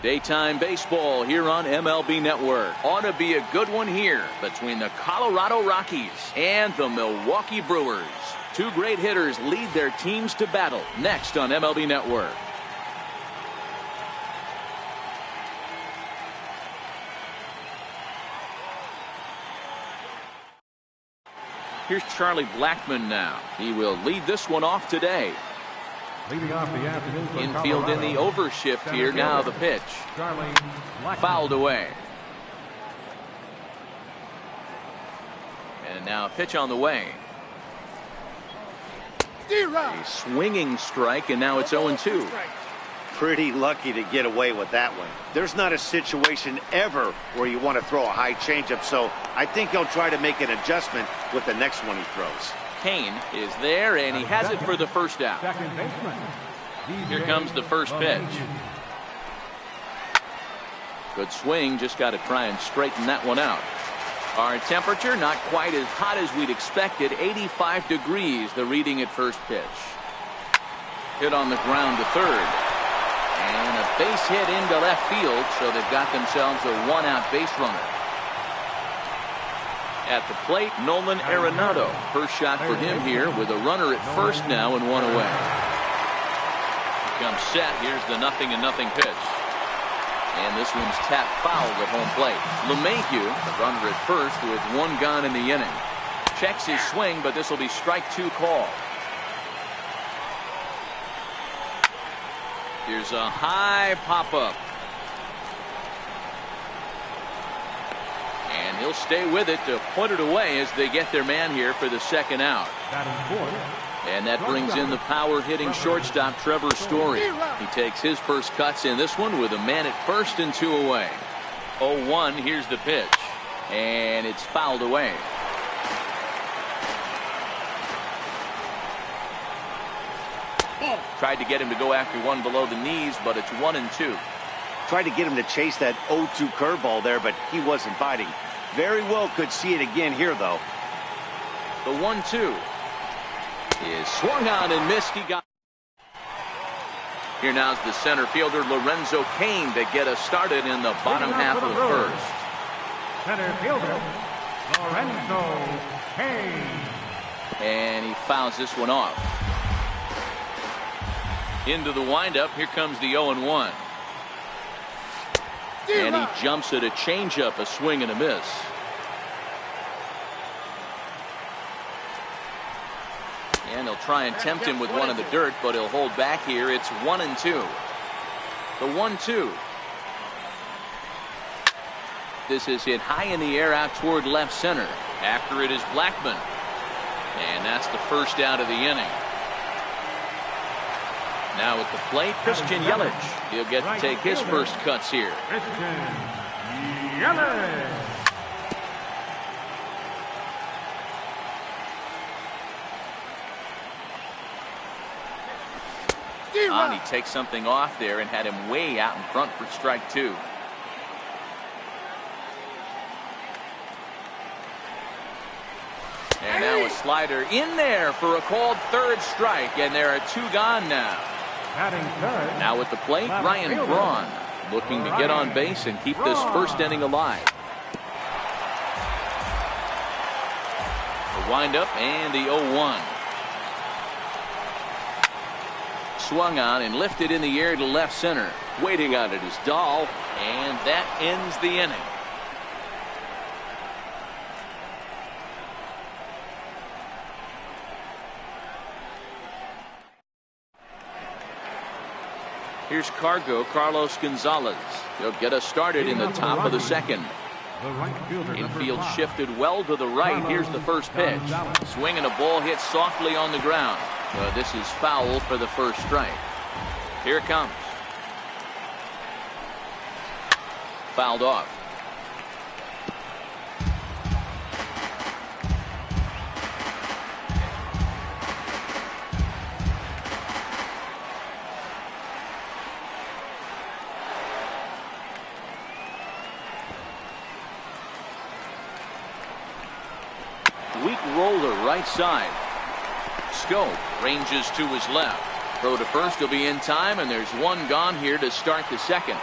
Daytime baseball here on MLB Network. Ought to be a good one here between the Colorado Rockies and the Milwaukee Brewers. Two great hitters lead their teams to battle next on MLB Network. Here's Charlie Blackmon now. He will lead this one off today. Leading off the afternoon for Infield Colorado, in the overshift here. Now the pitch. Charlie Blackmon. Fouled away. And now a pitch on the way. A swinging strike, and now it's 0-2. Pretty lucky to get away with that one. There's not a situation ever where you want to throw a high changeup, so I think he'll try to make an adjustment with the next one he throws. Kane is there, and he has it for the first out. Here comes the first pitch. Good swing, just got to try and straighten that one out. Our temperature not quite as hot as we'd expected. 85 degrees, the reading at first pitch. Hit on the ground to third. And a base hit into left field, so they've got themselves a one-out base runner. At the plate, Nolan Arenado. First shot for him here with a runner at first now and one away. Here comes set. Here's the 0-0 pitch. And this one's tapped foul at home plate. LeMahieu, the runner at first with one gone in the inning. Checks his swing, but this will be strike two call. Here's a high pop-up. And he'll stay with it to put it away as they get their man here for the second out. And that brings in the power-hitting shortstop Trevor Story. He takes his first cuts in this one with a man at first and two away. 0-1, here's the pitch. And it's fouled away. Tried to get him to go after one below the knees, but it's 1-2. Tried to get him to chase that 0-2 curveball there, but he wasn't biting. Very well could see it again here, though. The 1-2 is swung on and missed. He got. Here now's the center fielder Lorenzo Cain to get us started in the bottom half of the first. Center fielder Lorenzo Cain. And he fouls this one off. Into the windup. Here comes the 0-1. And he jumps at a changeup, a swing and a miss. And he'll try and tempt him with one in the dirt, but he'll hold back here. It's 1-2. The 1-2. This is hit high in the air out toward left center. After it is Blackmon. And that's the first out of the inning. Now at the plate, Christian Yelich. He'll get to take his first cuts here. Christian Yelich. He takes something off there and had him way out in front for strike two. And now a slider in there for a called third strike, and there are two gone now. Now at the plate, Ryan Braun looking to get on base and keep this first inning alive. The windup and the 0-1. Swung on and lifted in the air to left center. Waiting on it is Dahl, and that ends the inning. Here's Carlos Gonzalez. He'll get us started in the top of the second. Infield shifted well to the right. Here's the first pitch. Swing and a ball hit softly on the ground. This is foul for the first strike. Here it comes. Fouled off. Weak roller right side. Scope ranges to his left. Throw to first will be in time, and there's one gone here to start the second.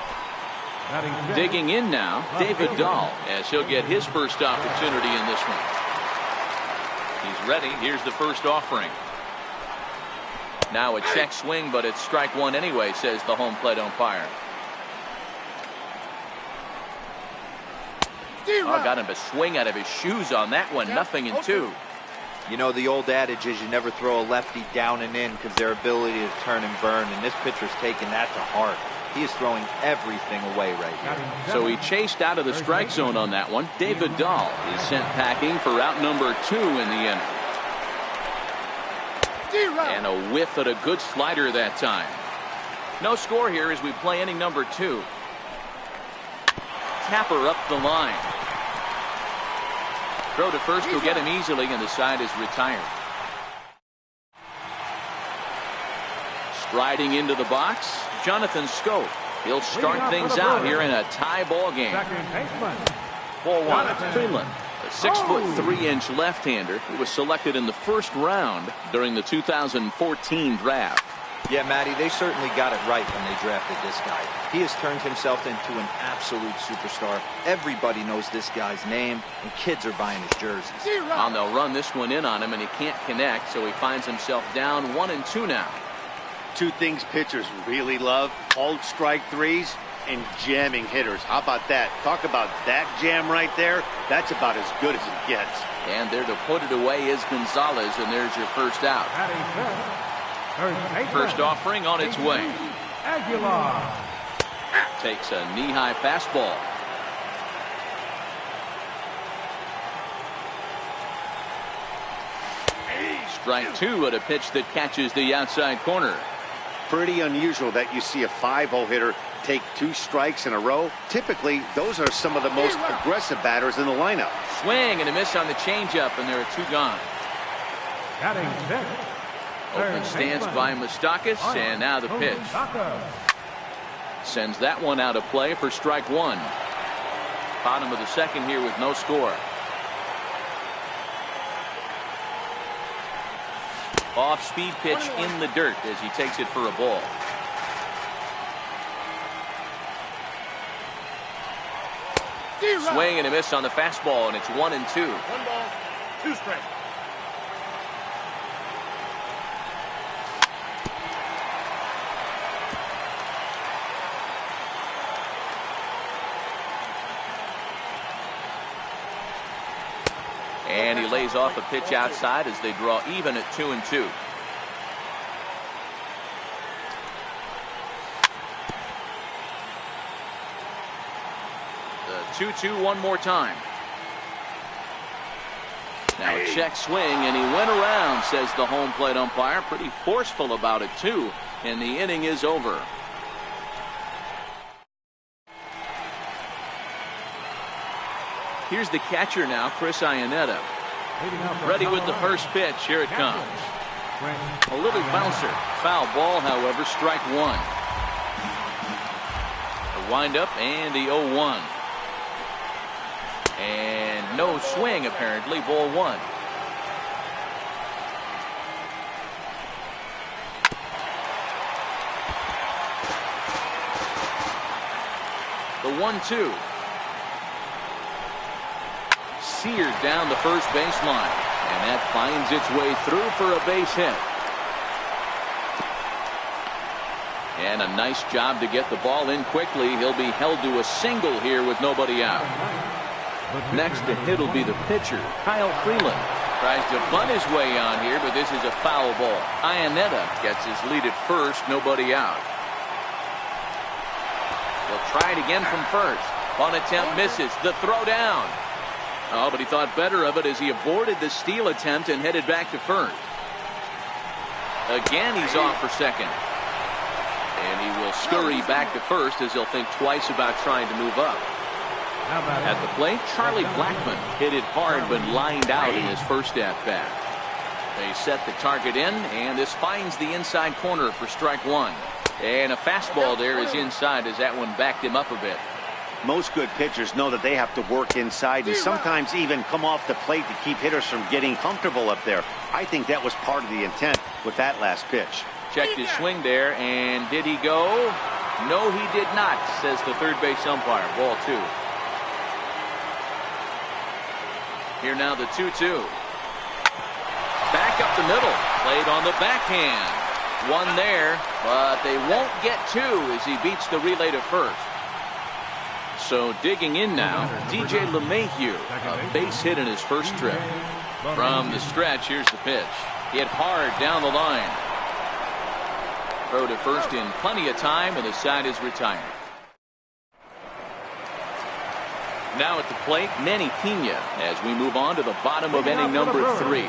Digging in now, David Dahl, as he'll get his first opportunity in this one. He's ready. Here's the first offering. Now a check swing, but it's strike one anyway, says the home plate umpire. Oh, got him to swing out of his shoes on that one. 0-2. You know, the old adage is you never throw a lefty down and in because their ability to turn and burn, and this pitcher's taking that to heart. He is throwing everything away right here. So he chased out of the strike zone on that one. David Dahl is sent packing for out number 2 in the inning. And a whiff at a good slider that time. No score here as we play inning number 2. Tapper up the line. Throw to first will get him easily, and the side is retired. Striding into the box, Jonathan Scope. He'll start things out here in a tie ball game. Ball one, Freeland, a 6'3" left-hander who was selected in the first round during the 2014 draft. Yeah, Matty, they certainly got it right when they drafted this guy. He has turned himself into an absolute superstar. Everybody knows this guy's name, and kids are buying his jerseys. And they'll run this one in on him, and he can't connect, so he finds himself down 1-2 now. Two things pitchers really love: called strike threes and jamming hitters. How about that? Talk about that jam right there. That's about as good as it gets. And there to put it away is Gonzalez, and there's your first out. First offering on its way. Takes a knee-high fastball. Strike 2 at a pitch that catches the outside corner. Pretty unusual that you see a 5-0 hitter take 2 strikes in a row. Typically, those are some of the most aggressive batters in the lineup. Swing and a miss on the changeup, and there are 2 gone. Open stance by Moustakas, and now the pitch. Sends that one out of play for strike 1. Bottom of the second here with no score. Off-speed pitch in the dirt as he takes it for a ball. Swing and a miss on the fastball, and it's 1-2. 1 ball, 2 strikes. And he lays off a pitch outside as they draw even at 2-2. The 2-2 one more time. Now a check swing, and he went around, says the home plate umpire. Pretty forceful about it, too. And the inning is over. Here's the catcher now, Chris Iannetta. Ready with the first pitch. Here it comes. A little bouncer. Foul ball, however, strike 1. A windup and the 0-1. And no swing, apparently. Ball 1. The 1-2. Seared down the first baseline, and that finds its way through for a base hit. And a nice job to get the ball in quickly. He'll be held to a single here with nobody out. Next to hit will be the pitcher, Kyle Freeland. Tries to bunt his way on here, but this is a foul ball. Iannetta gets his lead at first, nobody out. He'll try it again from first. Bunt attempt misses. The throw down. Oh, but he thought better of it as he aborted the steal attempt and headed back to first. Again, he's off for second. And he will scurry back to first as he'll think twice about trying to move up. At the plate, Charlie Blackmon hit it hard but lined out in his first at-bat. They set the target in, and this finds the inside corner for strike 1. And a fastball there is inside as that one backed him up a bit. Most good pitchers know that they have to work inside and sometimes even come off the plate to keep hitters from getting comfortable up there. I think that was part of the intent with that last pitch. Checked his swing there, and did he go? No, he did not, says the third base umpire. Ball 2. Here now the 2-2. Back up the middle. Played on the backhand. One there, but they won't get 2 as he beats the relay to first. So digging in now, DJ LeMahieu, a base hit in his first trip. From the stretch, here's the pitch. Hit hard down the line. Throw to first in plenty of time, and the side is retired. Now at the plate, Manny Pena as we move on to the bottom of inning number 3.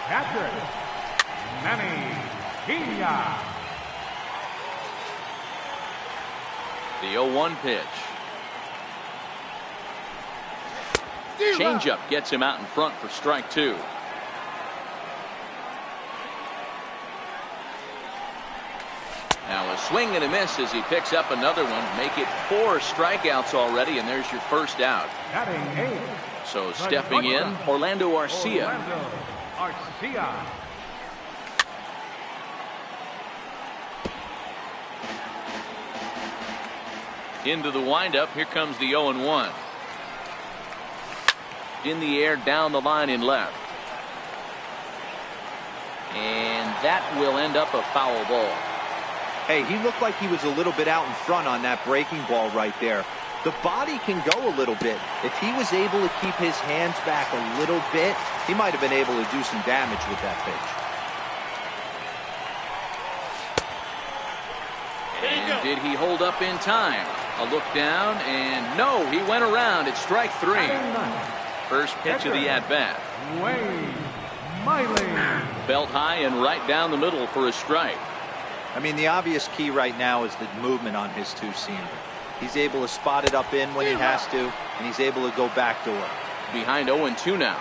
Catcher, Manny Pena. The 0-1 pitch. Changeup gets him out in front for strike 2. Now a swing and a miss as he picks up another one. Make it 4 strikeouts already, and there's your first out. So stepping in, Orlando Arcia. Into the windup. Here comes the 0-1. In the air, down the line in left. And that will end up a foul ball. Hey, he looked like he was a little bit out in front on that breaking ball right there. The body can go a little bit. If he was able to keep his hands back a little bit, he might have been able to do some damage with that pitch. And did he hold up in time? A look down, and no, he went around. It's strike 3. First pitch of the at-bat. Belt high and right down the middle for a strike. I mean, the obvious key right now is the movement on his two-seamer. He's able to spot it up in when he has to, and he's able to go backdoor. Behind 0-2 now.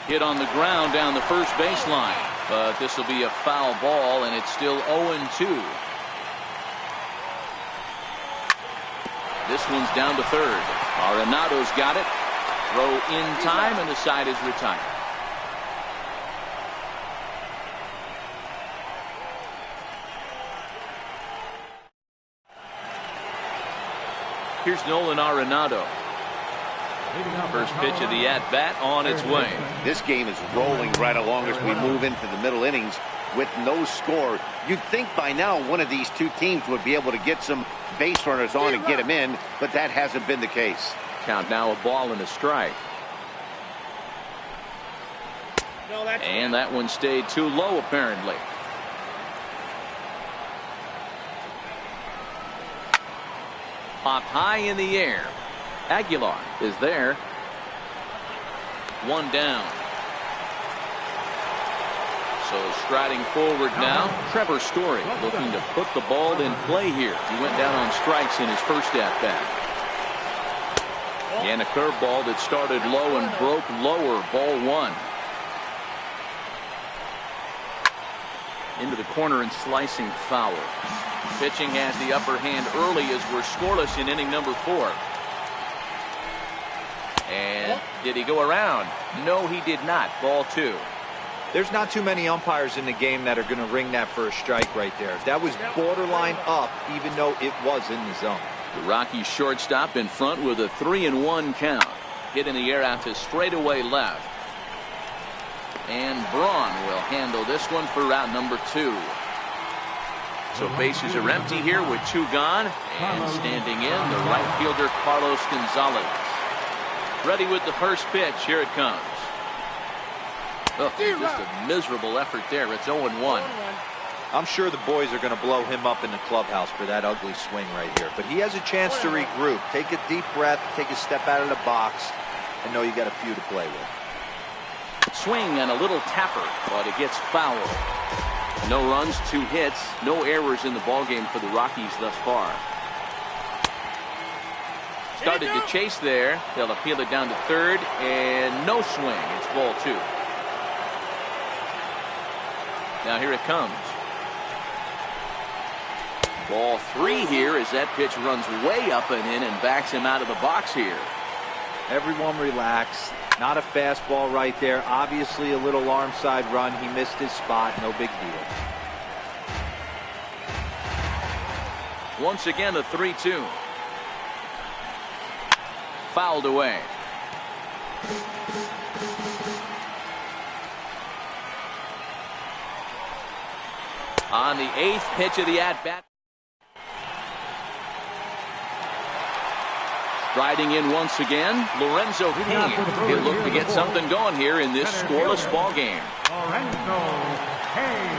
Hit on the ground down the first baseline, but this will be a foul ball, and it's still 0-2. This one's down to third. Arenado's got it. Throw in time, and the side is retired. Here's Nolan Arenado. First pitch of the at-bat on its way. This game is rolling right along as we move into the middle innings with no score. You'd think by now one of these two teams would be able to get some base runners on and get them in, but that hasn't been the case. Count now, a ball and a strike. And that one stayed too low apparently. Popped high in the air. Aguilar is there. One down. So striding forward now, Trevor Story looking to put the ball in play here. He went down on strikes in his first at-bat. And a curveball that started low and broke lower. Ball 1. Into the corner and slicing foul. Pitching has the upper hand early as we're scoreless in inning number 4. And did he go around? No, he did not. Ball 2. There's not too many umpires in the game that are going to ring that first strike right there. That was borderline up, even though it was in the zone. The Rockies shortstop in front with a 3-1 count. Hit in the air out to straightaway left. And Braun will handle this one for out number 2. So bases are empty here with 2 gone. And standing in, the right fielder Carlos Gonzalez. Ready with the first pitch. Here it comes. Oh, just a miserable effort there. It's 0-1. I'm sure the boys are going to blow him up in the clubhouse for that ugly swing right here. But he has a chance to regroup. Take a deep breath, take a step out of the box, and know you got a few to play with. Swing and a little tapper, but it gets foul. No runs, 2 hits, no errors in the ballgame for the Rockies thus far. Started to chase there. They'll appeal it down to third, and no swing. It's ball 2. Now here it comes. Ball 3 here as that pitch runs way up and in and backs him out of the box here. Everyone relax. Not a fastball right there. Obviously a little arm side run. He missed his spot. No big deal. Once again, a 3-2. Fouled away. On the 8th pitch of the at-bat. Striding in once again, Lorenzo King. He'll look to get something going here in this scoreless ball game. Lorenzo King.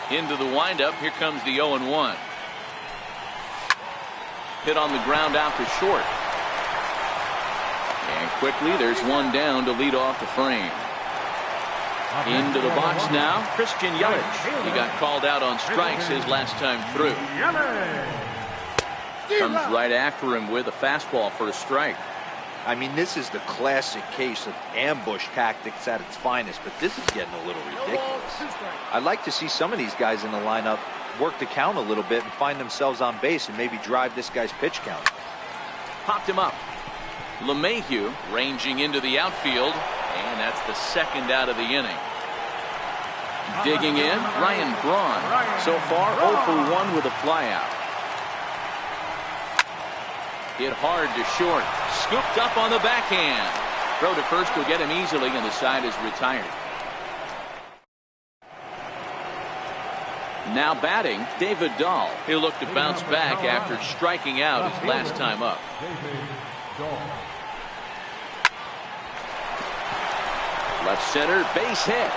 Into the windup. Here comes the 0-1. Hit on the ground out to short. And quickly, there's one down to lead off the frame. Into the box now, Christian Yelich. He got called out on strikes his last time through. Comes right after him with a fastball for a strike. I mean, this is the classic case of ambush tactics at its finest, but this is getting a little ridiculous. I'd like to see some of these guys in the lineup work the count a little bit and find themselves on base and maybe drive this guy's pitch count. Popped him up. LeMahieu ranging into the outfield, and that's the second out of the inning. Digging in, Ryan Braun. So far, 0 for 1 with a flyout. Hit hard to short. Scooped up on the backhand. Throw to first will get him easily, and the side is retired. Now batting, David Dahl. He'll look to bounce back after striking out his last time up. Left center, base hit.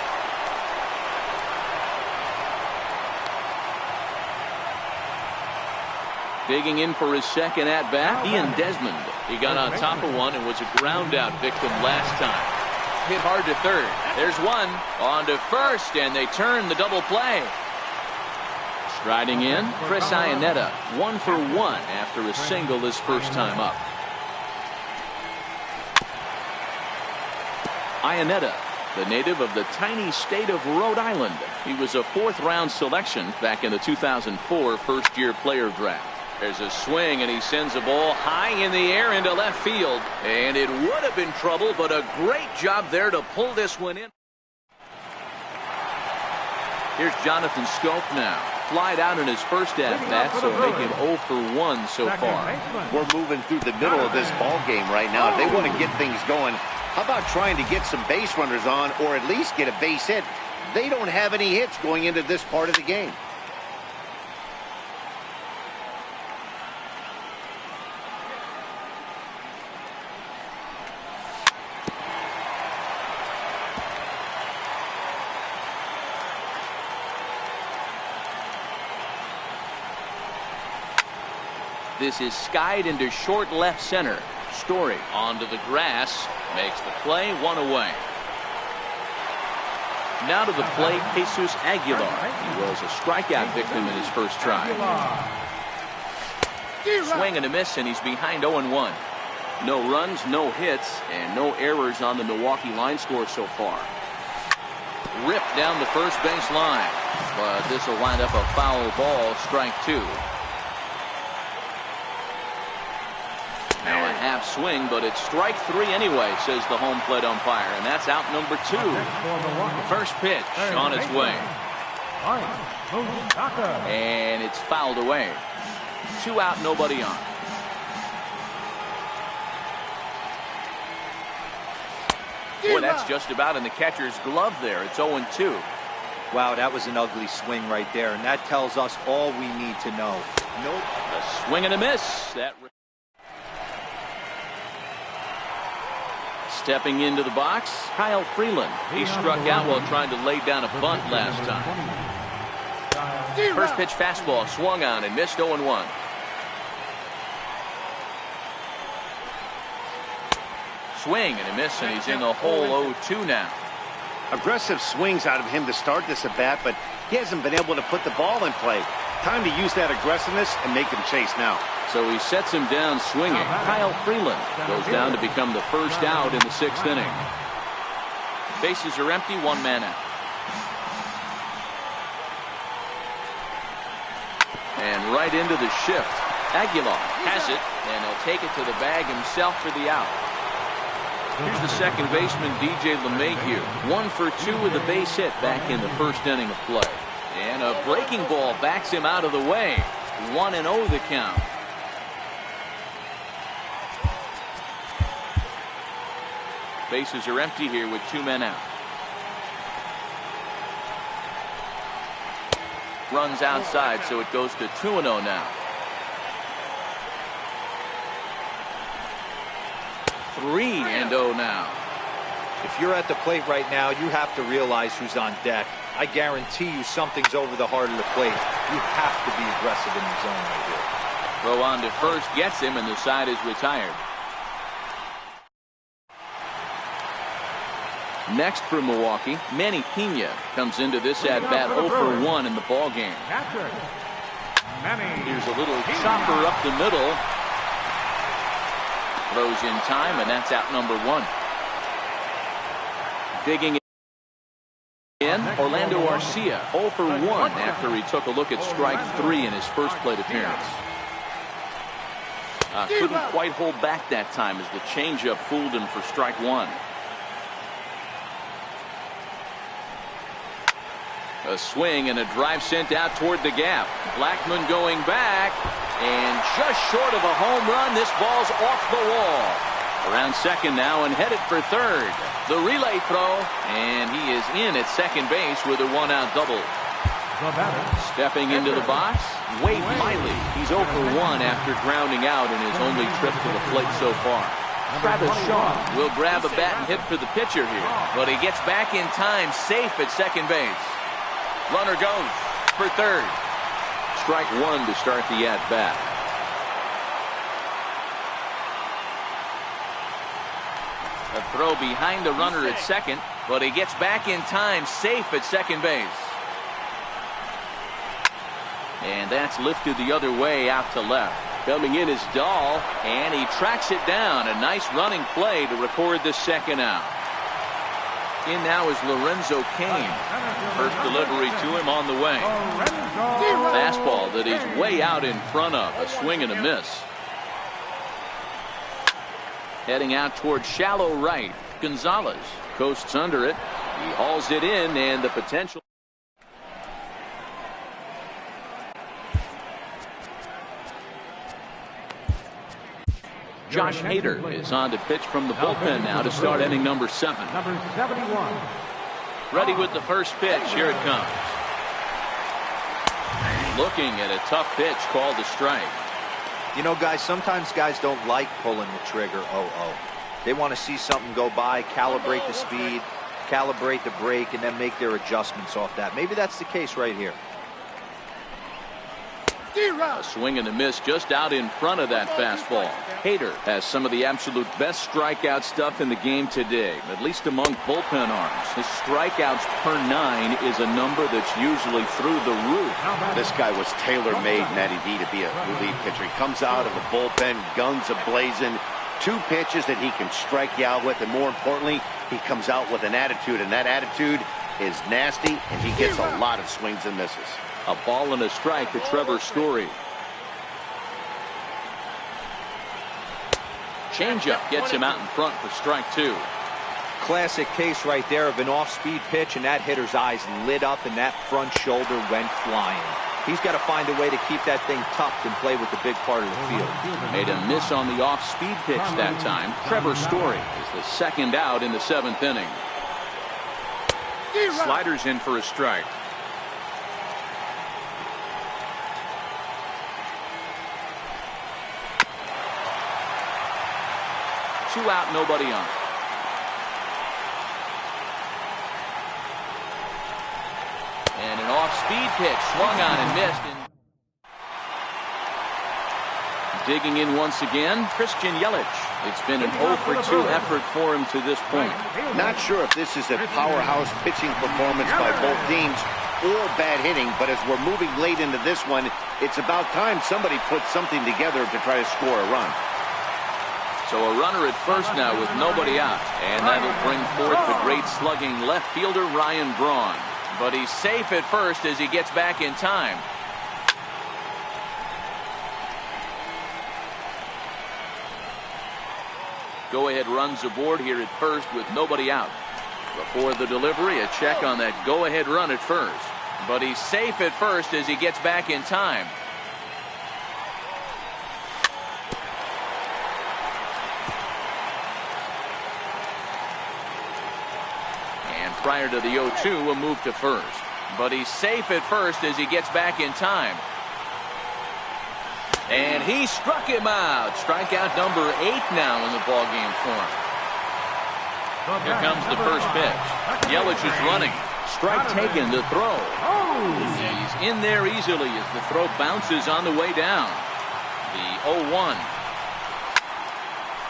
Digging in for his second at-bat, Ian Desmond. He got on top of one and was a ground-out victim last time. Hit hard to third. There's one. On to first, and they turn the double play. Striding in, Chris Iannetta. 1 for 1 after a single his first time up. Iannetta, the native of the tiny state of Rhode Island. He was a 4th-round selection back in the 2004 first-year player draft. There's a swing, and he sends a ball high in the air into left field. And it would have been trouble, but a great job there to pull this one in. Here's Jonathan Scope now. Flied out in his first at-bat, so make him 0 for 1 so far. We're moving through the middle of this ball game right now. If they want to get things going, how about trying to get some base runners on, or at least get a base hit? They don't have any hits going into this part of the game. This is skied into short left center. Story onto the grass. Makes the play, 1 away. Now to the plate, Jesus Aguilar. He was a strikeout victim in his first try. Swing and a miss, and he's behind 0-1. No runs, no hits, and no errors on the Milwaukee line score so far. Ripped down the first base line. But this will wind up a foul ball, strike 2. Now a half swing, but it's strike 3 anyway, says the home plate umpire, and that's out number 2. First pitch on its way. And it's fouled away. 2 out, nobody on. Boy, that's just about in the catcher's glove there. It's 0-2. Wow, that was an ugly swing right there, and that tells us all we need to know. Nope. A swing and a miss. That. Stepping into the box, Kyle Freeland. He struck out while trying to lay down a bunt last time. First pitch fastball swung on and missed 0-1. Swing and a miss, and he's in the hole 0-2 now. Aggressive swings out of him to start this at bat, but he hasn't been able to put the ball in play. Time to use that aggressiveness and make him chase now. So he sets him down swinging. Kyle Freeland goes down to become the first out in the 6th inning. Bases are empty, 1 man out. And right into the shift. Aguilar has it, and he'll take it to the bag himself for the out. Here's the second baseman, DJ LeMahieu. 1 for 2 with a base hit back in the first inning of play. And a breaking ball backs him out of the way. 1-0 the count. Bases are empty here with 2 men out. Runs outside, so it goes to 2-0 now. 3-0 now. If you're at the plate right now, you have to realize who's on deck. I guarantee you something's over the heart of the plate. You have to be aggressive in the zone right here. Throw on to first gets him, and the side is retired. Next for Milwaukee, Manny Pena comes into this at-bat 0 for 1 in the ballgame. Here's a little chopper up the middle. Throws in time, and that's out number 1. Digging in, Orlando Arcia, 0 for 1 after he took a look at strike 3 in his first plate appearance. Couldn't quite hold back that time as the changeup fooled him for strike 1. A swing and a drive sent out toward the gap. Blackmon going back, and just short of a home run, this ball's off the wall. Around second now and headed for third. The relay throw, and he is in at second base with a 1-out double. Stepping into the box, Wade Miley. He's 0 for 1 after grounding out in his only trip to the plate so far. Travis Shaw will grab a bat and hit for the pitcher here, but he gets back in time, safe at second base. Runner goes for third. Strike 1 to start the at-bat. A throw behind the runner at second, but he gets back in time, safe at second base. And that's lifted the other way out to left. Coming in is Dahl, and he tracks it down. A nice running play to record the second out. In now is Lorenzo Cain. First delivery to him on the way. Fastball that he's way out in front of. A swing and a miss. Heading out toward shallow right. Gonzalez coasts under it. He hauls it in, and the potential. Josh Hader is on to pitch from the bullpen now to start inning number 7. Number 71. Ready with the first pitch. Here it comes. Looking at a tough pitch called a strike. You know, guys, sometimes guys don't like pulling the trigger 0-0. They want to see something go by, calibrate the speed, calibrate the break, and then make their adjustments off that. Maybe that's the case right here. A swing and a miss just out in front of that fastball. Hader has some of the absolute best strikeout stuff in the game today, at least among bullpen arms. His strikeouts per 9 is a number that's usually through the roof. This guy was tailor-made, Matty D, to be a relief pitcher. He comes out of the bullpen, guns a-blazing, 2 pitches that he can strike you out with, and more importantly, he comes out with an attitude, and that attitude is nasty, and he gets a lot of swings and misses. A ball and a strike to Trevor Story. Changeup gets him out in front for strike 2. Classic case right there of an off-speed pitch, and that hitter's eyes lit up and that front shoulder went flying. He's got to find a way to keep that thing tucked and play with the big part of the field. Made a miss on the off-speed pitch that time. Trevor Story is the second out in the 7th inning. Sliders in for a strike. Two out, nobody on. And an off-speed pitch swung on and missed. Digging in once again, Christian Yelich. It's been an 0 for 2 effort for him to this point. Not sure if this is a powerhouse pitching performance by both teams or bad hitting, but as we're moving late into this one, it's about time somebody puts something together to try to score a run. So a runner at first now with nobody out, and that'll bring forth the great slugging left fielder Ryan Braun. But he's safe at first as he gets back in time. Go-ahead runs aboard here at first with nobody out. Before the delivery, a check on that go-ahead run at first. But he's safe at first as he gets back in time. And prior to the 0-2, a move to first. But he's safe at first as he gets back in time. And he struck him out. Strikeout number 8 now in the ballgame for him. Here comes the first pitch. Yelich is running. Strike taken to throw. He's in there easily as the throw bounces on the way down. The 0-1.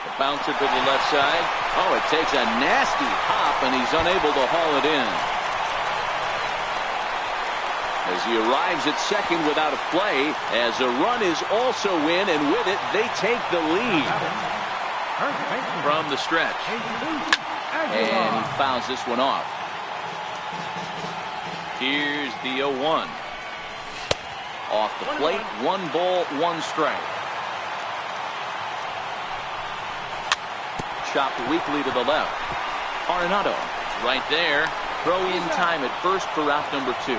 The bouncer to the left side. Oh, it takes a nasty hop, and he's unable to haul it in. As he arrives at second without a play, as a run is also in, and with it, they take the lead from the stretch. And he fouls this one off. Here's the 0-1. Off the plate, 1 ball, 1 strike. Chopped weakly to the left. Arenado right there. Throw in time at first for out number 2.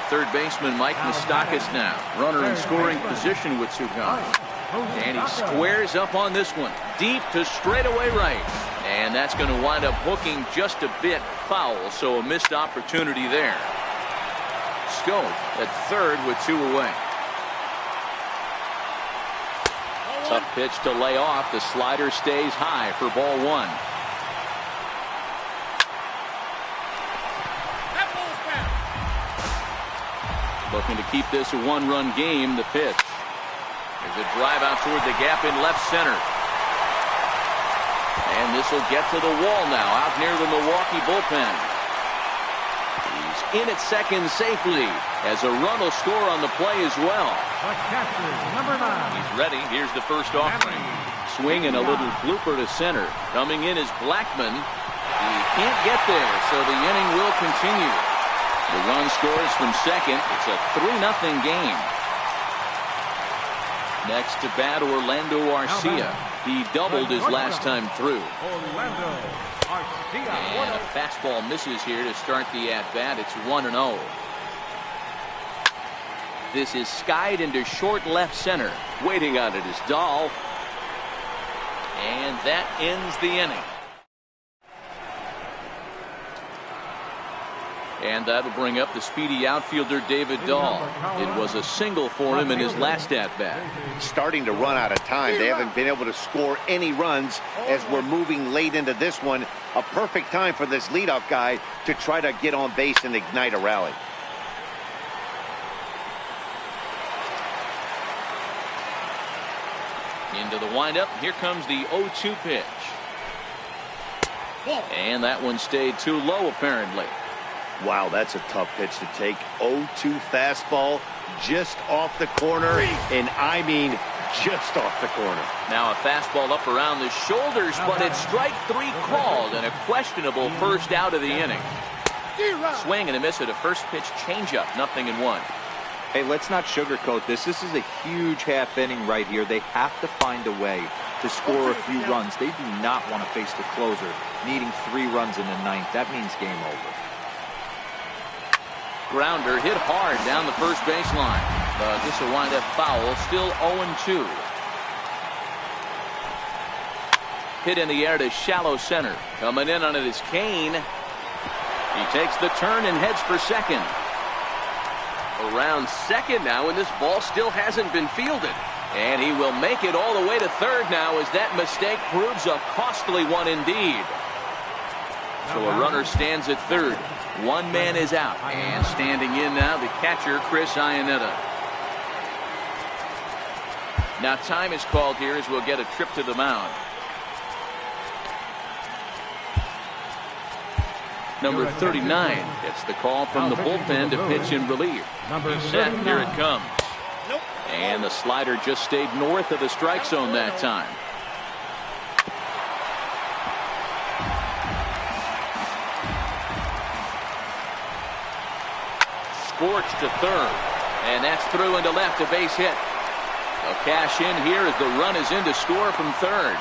Third baseman Mike Moustakas now. Runner in scoring position with 2 guys. And he squares up on this one. Deep to straightaway right. And that's going to wind up hooking just a bit foul. So a missed opportunity there. Scope at third with 2 away. Tough pitch to lay off. The slider stays high for ball 1. Looking to keep this a 1-run game. The pitch. There's a drive out toward the gap in left center. And this will get to the wall now out near the Milwaukee bullpen. He's in at second safely as a run will score on the play as well. Number 9. He's ready. Here's the first offering. Swing and a little blooper to center. Coming in is Blackman. He can't get there, so the inning will continue. The run scores from second. It's a 3-0 game. Next to bat, Orlando Arcia. He doubled his last time through. And a fastball misses here to start the at-bat. It's 1-0. This is skied into short left center. Waiting on it is Dahl. And that ends the inning. And that'll bring up the speedy outfielder David Dahl. It was a single for him in his last at-bat. Starting to run out of time. They haven't been able to score any runs as we're moving late into this one. A perfect time for this leadoff guy to try to get on base and ignite a rally. Into the windup. Here comes the 0-2 pitch. And that one stayed too low apparently. Wow, that's a tough pitch to take. 0-2 fastball just off the corner, and I mean just off the corner. Now a fastball up around the shoulders, but it's strike 3 called and a questionable first out of the inning. Swing and a miss at a first pitch changeup, 0-1. Hey, let's not sugarcoat this. This is a huge half inning right here. They have to find a way to score a few runs. They do not want to face the closer, needing 3 runs in the 9th. That means game over. Grounder hit hard down the first baseline. But this will wind up foul. Still 0-2. Hit in the air to shallow center. Coming in on it is Kane. He takes the turn and heads for second. Around second now, and this ball still hasn't been fielded. And he will make it all the way to third now as that mistake proves a costly one indeed. So a runner stands at third. 1 man is out. And standing in now, the catcher, Chris Iannetta. Now time is called here as we'll get a trip to the mound. Number 39 gets the call from the bullpen to pitch in relief. He's set. Here it comes. And the slider just stayed north of the strike zone that time. Scorched to third. And that's through into left, a base hit. They'll cash in here as the run is in to score from third.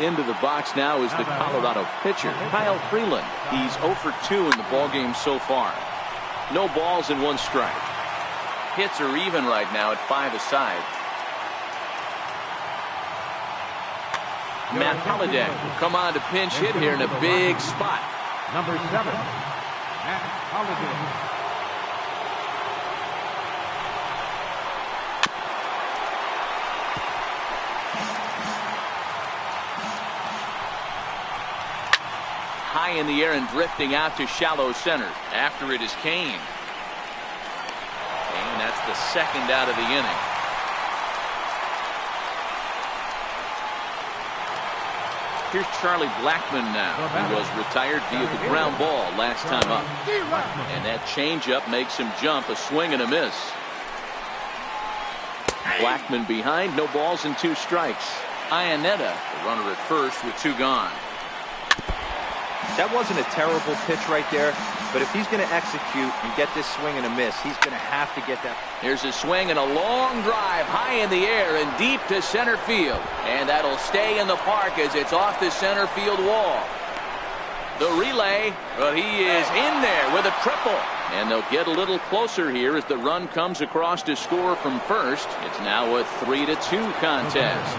into the box now is the Colorado pitcher, Kyle Freeland. He's 0 for 2 in the ballgame so far. No balls and 1 strike. Hits are even right now at 5 aside. Matt Holliday will come on to pinch hit here in a big spot. Number 7, Matt Holliday. High in the air and drifting out to shallow center. After it is Kane. And that's the second out of the inning. Here's Charlie Blackmon now. He was retired via the ground ball last time up. And that changeup makes him jump. A swing and a miss. Blackmon behind. No balls and 2 strikes. Iannetta, the runner at first with 2 gone. That wasn't a terrible pitch right there, but if he's going to execute and get this swing and a miss, he's going to have to get that. Here's a swing and a long drive high in the air and deep to center field. And that'll stay in the park as it's off the center field wall. The relay, but he is in there with a triple. And they'll get a little closer here as the run comes across to score from first. It's now a 3-2 contest.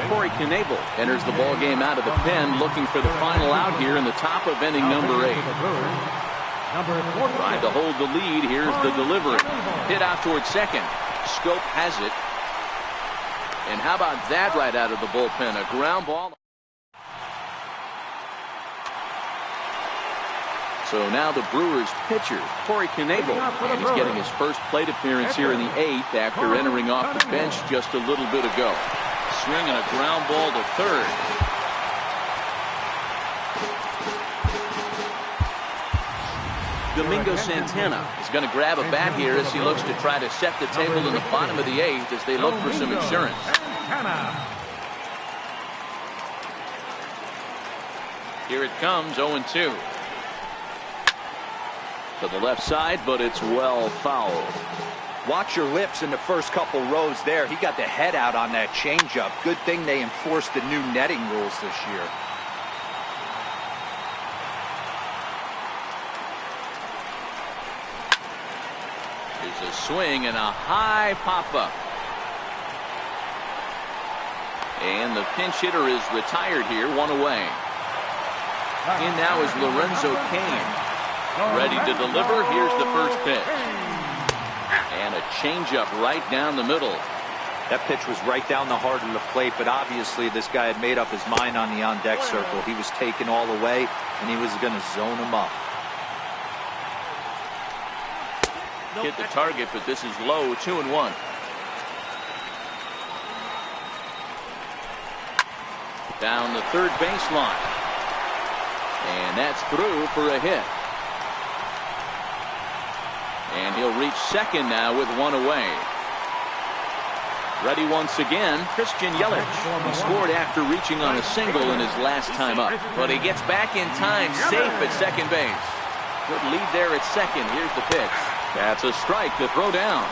Corey Knebel enters the ball game out of the pen, looking for the final out here in the top of inning number 8. Trying to hold the lead. Here's the delivery. Hit out towards second. Scope has it. And how about that right out of the bullpen? A ground ball. So now the Brewers pitcher, Corey Knebel, and he's getting his first plate appearance here in the 8th after entering off the bench just a little bit ago. Swing and a ground ball to third. Domingo Santana is going to grab a bat here as he looks to try to set the table in the bottom of the 8th as they look for some insurance. Here it comes, 0-2. To the left side, but it's well fouled. Watch your lips in the first couple rows there. He got the head out on that changeup. Good thing they enforced the new netting rules this year. There's a swing and a high pop-up. And the pinch hitter is retired here, 1 away. In now is Lorenzo Cain. Ready to deliver. Here's the first pitch. And a changeup right down the middle. That pitch was right down the heart of the plate, but obviously this guy had made up his mind on the on-deck circle. He was taken all the way, and he was going to zone him up. Hit the target, but this is low, 2-1. Down the third baseline. And that's through for a hit. And he'll reach second now with 1 away. Ready once again, Christian Yelich. He scored after reaching on a single in his last time up. But he gets back in time, safe at second base. Good lead there at second. Here's the pitch. That's a strike to throw down.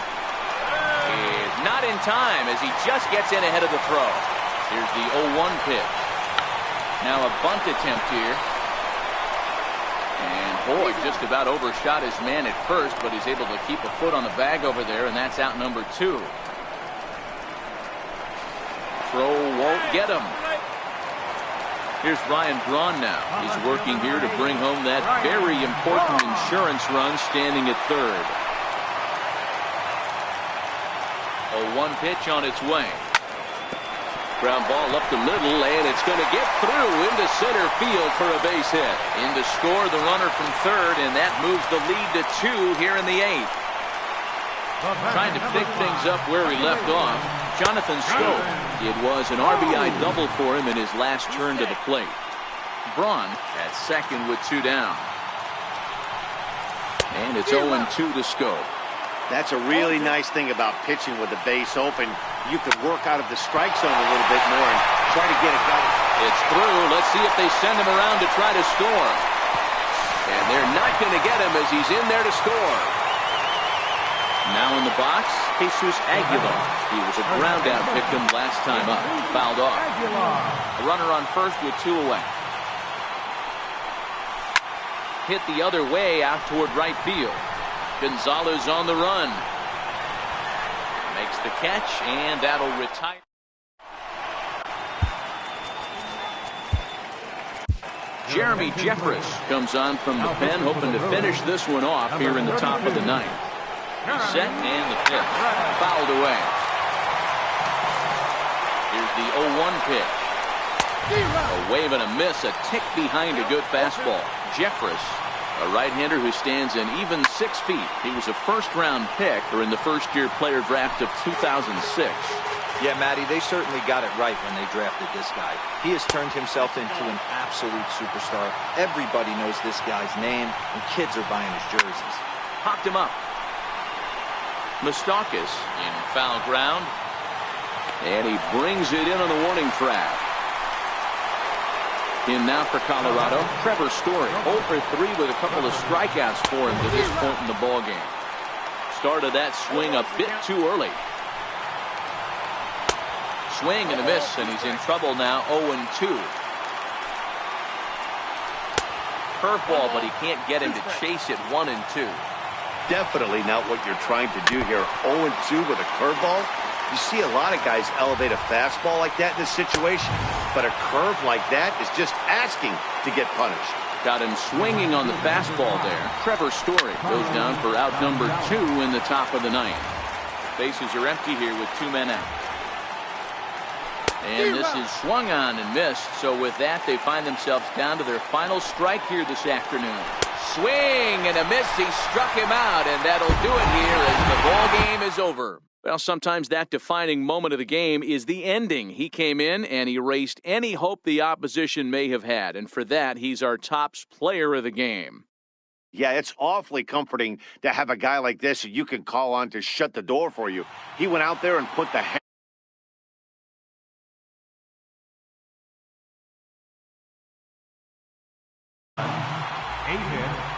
Is not in time as he just gets in ahead of the throw. Here's the 0-1 pitch. Now a bunt attempt here. And boy, just about overshot his man at first, but he's able to keep a foot on the bag over there, and that's out number 2. Throw won't get him. Here's Ryan Braun now. He's working here to bring home that very important insurance run, standing at third. A 1 pitch on its way. Ground ball up the middle, and it's going to get through into center field for a base hit. In to score the runner from third, and that moves the lead to 2 here in the 8th. Trying to pick things up where he left off, Jonathan Scope. It was an RBI double for him in his last turn to the plate. Braun at second with 2 down. And it's 0-2 to Scope. That's a really nice thing about pitching with the base open. You can work out of the strike zone a little bit more and try to get it going. It's through. Let's see if they send him around to try to score. And they're not going to get him as he's in there to score. Now in the box, Jesus Aguilar. He was a ground out victim last time up. Fouled off. A runner on first with 2 away. Hit the other way out toward right field. Gonzalez on the run. Makes the catch, and that'll retire. Jeremy Jeffress comes on from the pen, hoping to finish this one off here in the top of the ninth. Set and the pitch. Fouled away. Here's the 0-1 pitch. A wave and a miss, a tick behind a good fastball. Jeffress, a right-hander who stands an even 6 feet. He was a first-round pick during the first-year player draft of 2006. Yeah, Matty, they certainly got it right when they drafted this guy. He has turned himself into an absolute superstar. Everybody knows this guy's name, and kids are buying his jerseys. Popped him up. Moustakas in foul ground. And he brings it in on the warning track. In now for Colorado, Trevor Story. 0 for 3 with a couple of strikeouts for him to this point in the ballgame. Started that swing a bit too early. Swing and a miss, and he's in trouble now. 0-2. Curveball, but he can't get him to chase it. 1-2. Definitely not what you're trying to do here. 0-2 with a curveball. You see a lot of guys elevate a fastball like that in this situation, but a curve like that is just asking to get punished. Got him swinging on the fastball there. Trevor Story goes down for out number 2 in the top of the ninth. Bases are empty here with 2 men out. And this is swung on and missed. So with that, they find themselves down to their final strike here this afternoon. Swing and a miss. He struck him out, and that'll do it here as the ball game is over. Well, sometimes that defining moment of the game is the ending. He came in and erased any hope the opposition may have had, and for that, he's our top player of the game. Yeah, it's awfully comforting to have a guy like this you can call on to shut the door for you. He went out there and put the 8 hits.